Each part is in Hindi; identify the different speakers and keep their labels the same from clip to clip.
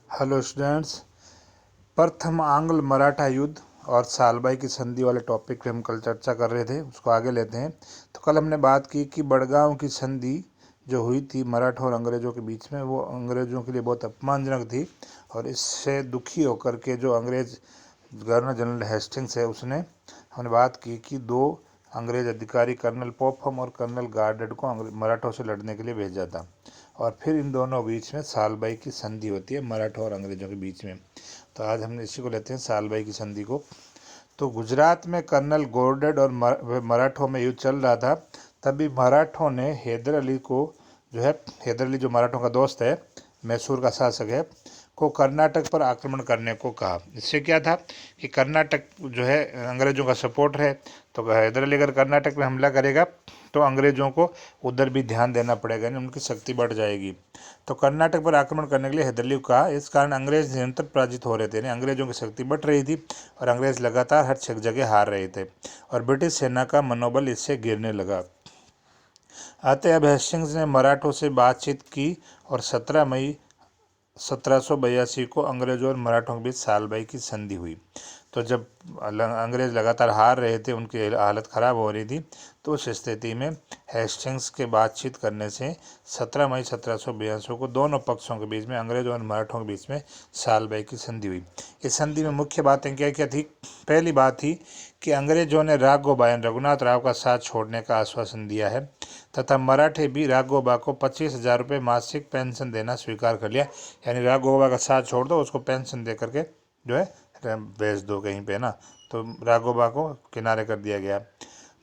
Speaker 1: Hello students. प्रथम आंग्ल मराठा युद्ध और सालबाई की संधि वाले टॉपिक पे हम कल चर्चा कर रहे थे, उसको आगे लेते हैं। तो कल हमने बात की कि बड़गांव की संधि जो हुई थी मराठा और अंग्रेज़ों के बीच में, वो अंग्रेज़ों के लिए बहुत अपमानजनक थी। और इससे दुखी होकर के जो अंग्रेज़ गवर्नर जनरल हेस्टिंग्स है, उसने हमने बात की कि दो अंग्रेज़ अधिकारी कर्नल पॉपहम और कर्नल गार्डेड को मराठों से लड़ने के लिए भेजा था। और फिर इन दोनों बीच में सालबाई की संधि होती है मराठों और अंग्रेज़ों के बीच में। तो आज हम इसी को लेते हैं, सालबाई की संधि को। तो गुजरात में कर्नल गोरडेड और मराठों में युद्ध चल रहा था। तभी मराठों ने हैदर अली को, जो है हैदर अली जो मराठों का दोस्त है, मैसूर का शासक है, को कर्नाटक पर आक्रमण करने को कहा। इससे क्या था कि कर्नाटक जो है अंग्रेज़ों का सपोर्टर है, तो हैदर अली अगर कर्नाटक में हमला करेगा तो अंग्रेज़ों को उधर भी ध्यान देना पड़ेगा, यानी उनकी शक्ति बढ़ जाएगी। तो कर्नाटक पर आक्रमण करने के लिए हैदर अली को कहा। इस कारण अंग्रेज निरंतर पराजित हो रहे थे, यानी अंग्रेज़ों की शक्ति बढ़ रही थी और अंग्रेज़ लगातार हर छह जगह हार रहे थे और ब्रिटिश सेना का मनोबल इससे गिरने लगा। अतः अब हेस्टिंग्स ने मराठों से बातचीत की और 17 मई 1782 को अंग्रेज़ों और मराठों के बीच सालबाई की संधि हुई। तो जब अंग्रेज़ लगातार हार रहे थे, उनकी हालत ख़राब हो रही थी, तो उस स्थिति में हेस्टिंग्स के बातचीत करने से 17 मई 1782 को दोनों पक्षों के बीच में, अंग्रेज़ों और मराठों के बीच में सालबाई की संधि हुई। इस संधि में मुख्य बातें क्या क्या थी? पहली बात थी कि अंग्रेज़ों ने राघोबा रघुनाथ राव का साथ छोड़ने का आश्वासन दिया है तथा मराठे भी राघोबा को 25,000 रुपये मासिक पेंशन देना स्वीकार कर लिया। यानी राघोबा का साथ छोड़ दो, उसको पेंशन दे करके जो है भेज दो कहीं पे ना। तो राघोबा को किनारे कर दिया गया।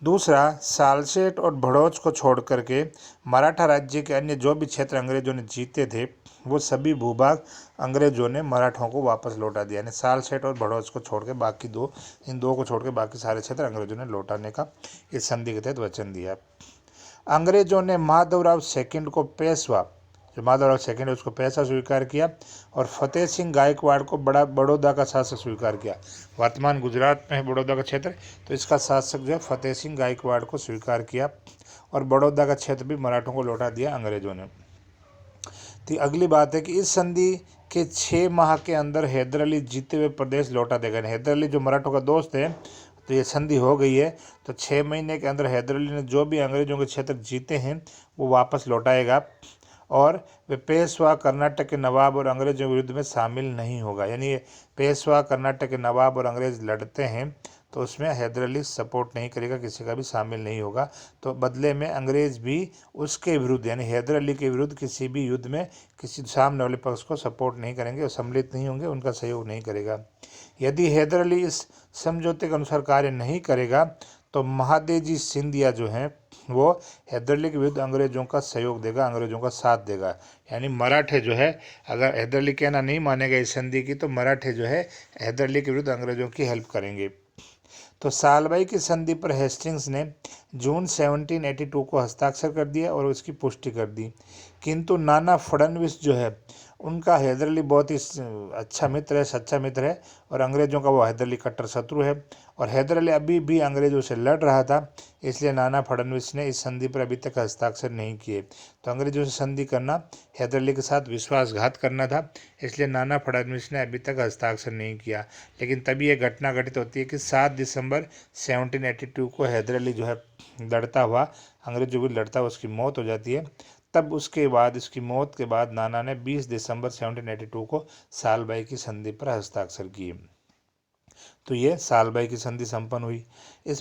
Speaker 1: दूसरा, सालसेट और भड़ोच को छोड़ करके मराठा राज्य के अन्य जो भी क्षेत्र अंग्रेजों ने जीते थे, वो सभी भूभाग अंग्रेजों ने मराठों को वापस लौटा दिया। यानी सालसेट और भड़ोच को छोड़ के बाकी दो, इन दो को छोड़ के बाकी सारे क्षेत्र अंग्रेजों ने लौटाने का इस संधि के तहत वचन दिया। अंग्रेजों ने माधवराव सेकंड को पेशवा, जो माधवराव सेकंड है उसको पेशवा स्वीकार किया और फतेह सिंह गायकवाड़ को बड़ौदा का शासक स्वीकार किया। वर्तमान गुजरात में है बड़ौदा का क्षेत्र, तो इसका शासक जो है फतेह सिंह गायकवाड़ को स्वीकार किया और बड़ौदा का क्षेत्र भी मराठों को लौटा दिया अंग्रेजों ने। तो अगली बात है कि इस संधि के 6 माह के अंदर हैदर अली जीते हुए प्रदेश लौटा देगा। हैदर अली जो मराठों का दोस्त है, तो ये संधि हो गई है, तो 6 महीने के अंदर हैदर अली ने जो भी अंग्रेजों के क्षेत्र जीते हैं वो वापस लौटाएगा और वे पेशवा, कर्नाटक के नवाब और अंग्रेजों के विरुद्ध में शामिल नहीं होगा। यानी पेशवा, कर्नाटक के नवाब और अंग्रेज लड़ते हैं तो उसमें हैदर अली सपोर्ट नहीं करेगा, किसी का भी शामिल नहीं होगा। तो बदले में अंग्रेज भी उसके विरुद्ध, यानी हैदर अली के विरुद्ध किसी भी युद्ध में किसी सामने वाले पक्ष को सपोर्ट नहीं करेंगे और सम्मिलित नहीं होंगे, उनका सहयोग नहीं करेगा। यदि हैदर अली इस समझौते के अनुसार कार्य नहीं करेगा तो महादेजी सिंधिया जो हैं वो हैदर अली के विरुद्ध अंग्रेजों का सहयोग देगा, अंग्रेजों का साथ देगा। यानी मराठे जो है, अगर हैदर अली कहना नहीं मानेगा इस संधि की, तो मराठे जो है हैदर अली के विरुद्ध अंग्रेजों की हेल्प करेंगे। तो सालबाई की संधि पर हेस्टिंग्स ने जून 1782 को हस्ताक्षर कर दिया और उसकी पुष्टि कर दी। किंतु नाना फडणवीस जो है, उनका हैदर अली बहुत ही अच्छा मित्र है, सच्चा मित्र है, और अंग्रेज़ों का वो हैदर अली कट्टर शत्रु है। और हैदर अली अभी भी अंग्रेज़ों से लड़ रहा था, इसलिए नाना फडणवीस ने इस संधि पर अभी तक हस्ताक्षर नहीं किए। तो अंग्रेज़ों से संधि करना हैदर अली के साथ विश्वासघात करना था, इसलिए नाना फडणवीस ने अभी तक हस्ताक्षर नहीं किया। लेकिन तभी ये घटना घटित होती है कि 7 दिसंबर 1782 को हैदर अली जो है लड़ता हुआ, अंग्रेजों को लड़ता हुआ उसकी मौत हो जाती है। तब उसके बाद, इसकी मौत के बाद नाना ने 20 दिसंबर 1782 को सालबाई की संधि पर हस्ताक्षर किए। तो ये सालबाई की संधि संपन्न हुई।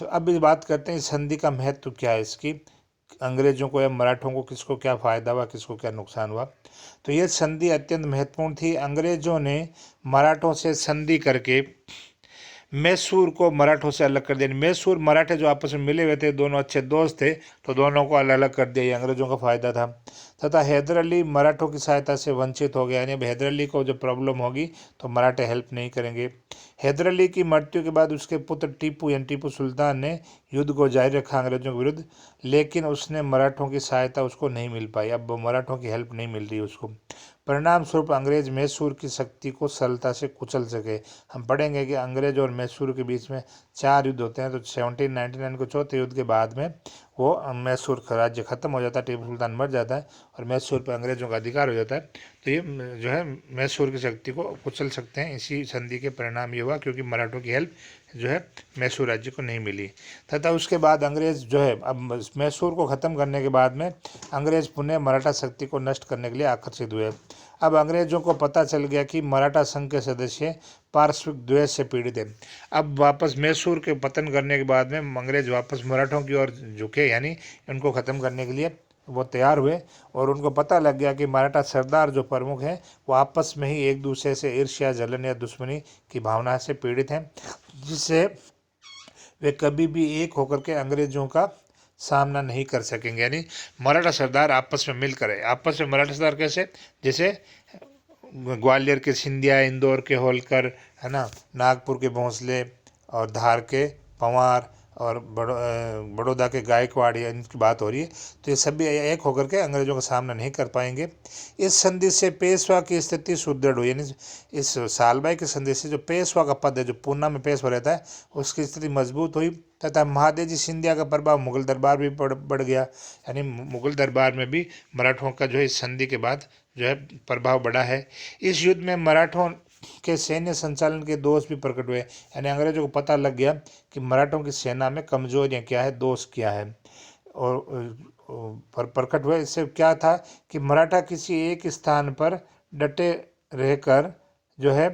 Speaker 1: अब इस बात करते हैं इस संधि का महत्व क्या है, इसकी अंग्रेजों को या मराठों को किसको क्या फ़ायदा हुआ, किसको क्या नुकसान हुआ। तो ये संधि अत्यंत महत्वपूर्ण थी। अंग्रेजों ने मराठों से संधि करके मैसूर को मराठों से अलग कर दिया। मैसूर मराठे जो आपस में मिले हुए थे, दोनों अच्छे दोस्त थे, तो दोनों को अलग अलग कर दिया, ये अंग्रेजों का फ़ायदा था। तथा हैदर अली मराठों की सहायता से वंचित हो गया, यानी अब हैदर अली को जो प्रॉब्लम होगी तो मराठे हेल्प नहीं करेंगे। हैदर अली की मृत्यु के बाद उसके पुत्र टीपू यानी टीपू सुल्तान ने युद्ध को जारी रखा अंग्रेजों के विरुद्ध, लेकिन उसने मराठों की सहायता उसको नहीं मिल पाई। अब मराठों की हेल्प नहीं मिल रही उसको। परिणाम स्वरूप अंग्रेज मैसूर की शक्ति को सरलता से कुचल सके। हम पढ़ेंगे कि अंग्रेज और मैसूर के बीच में 4 युद्ध होते हैं। तो 1799 को चौथे युद्ध के बाद में वो मैसूर का राज्य खत्म हो जाता है, टीपू सुल्तान मर जाता है और मैसूर पर अंग्रेजों का अधिकार हो जाता है। तो ये जो है मैसूर की शक्ति को कुचल सकते हैं। इसी संधि के परिणाम ये हुआ क्योंकि मराठों की हेल्प जो है मैसूर राज्य को नहीं मिली। तथा उसके बाद अंग्रेज जो है, अब मैसूर को ख़त्म करने के बाद में अंग्रेज पुनः मराठा शक्ति को नष्ट करने के लिए आकर्षित हुए। अब अंग्रेजों को पता चल गया कि मराठा संघ के सदस्य पार्श्विक द्वेष से पीड़ित है। अब वापस मैसूर के पतन करने के बाद में अंग्रेज वापस मराठों की ओर झुके, यानी उनको ख़त्म करने के लिए वो तैयार हुए। और उनको पता लग गया कि मराठा सरदार जो प्रमुख हैं वो आपस में ही एक दूसरे से ईर्ष्या, जलन या दुश्मनी की भावना से पीड़ित हैं, जिससे वे कभी भी एक होकर के अंग्रेजों का सामना नहीं कर सकेंगे। यानी मराठा सरदार आपस में मिलकर है। आपस में मराठा सरदार कैसे? जैसे ग्वालियर के सिंधिया, इंदौर के होलकर, है ना, नागपुर के भोंसले और धार के पंवार और बड़ौदा के गायकवाड़, इनकी बात हो रही है। तो ये सभी एक होकर के अंग्रेजों का सामना नहीं कर पाएंगे। इस संधि से पेशवा की स्थिति सुदृढ़ हुई। यानी इस सालबाई की संधि से जो पेशवा का पद है, जो पूना में पेशवा रहता है, उसकी स्थिति मजबूत हुई तथा महादेजी सिंधिया का प्रभाव मुगल दरबार भी बढ़ गया। यानी मुगल दरबार में भी मराठों का जो है इस संधि के बाद जो है प्रभाव बढ़ा है। इस युद्ध में मराठों के सैन्य संचालन के दोष भी प्रकट हुए। यानी अंग्रेजों को पता लग गया कि मराठों की सेना में कमजोरियां क्या है, दोष क्या है, और प्रकट हुए। इससे क्या था कि मराठा किसी एक स्थान पर डटे रहकर जो है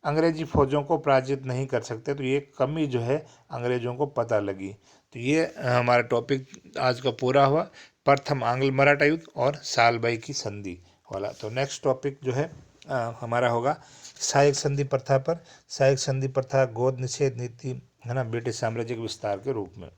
Speaker 1: अंग्रेजी फौजों को पराजित नहीं कर सकते। तो ये कमी जो है अंग्रेजों को पता लगी। तो ये हमारा टॉपिक आज का पूरा हुआ, प्रथम आंग्ल मराठा युद्ध और सालबाई की संधि वाला। तो नेक्स्ट टॉपिक जो है हमारा होगा सहायक संधि प्रथा पर। सहायक संधि प्रथा गोद निषेध नीति, है ना, ब्रिटिश साम्राज्य के विस्तार के रूप में।